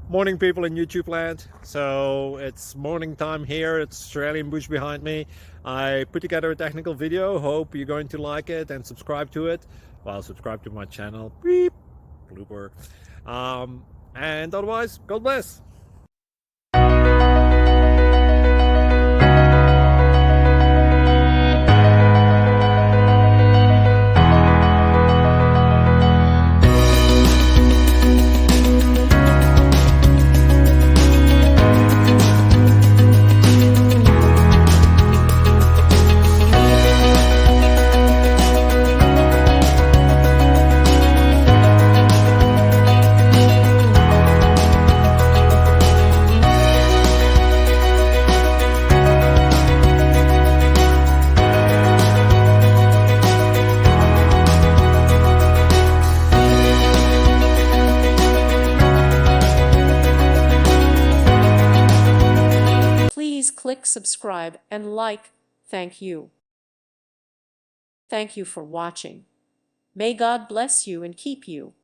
Morning, people in YouTube land. So it's morning time here. It's Australian bush behind me. I put together a technical video. Hope you're going to like it and subscribe to it. Well, subscribe to my channel. Beep, blooper. And otherwise, God bless. Please click subscribe and like. Thank you. Thank you for watching. May God bless you and keep you.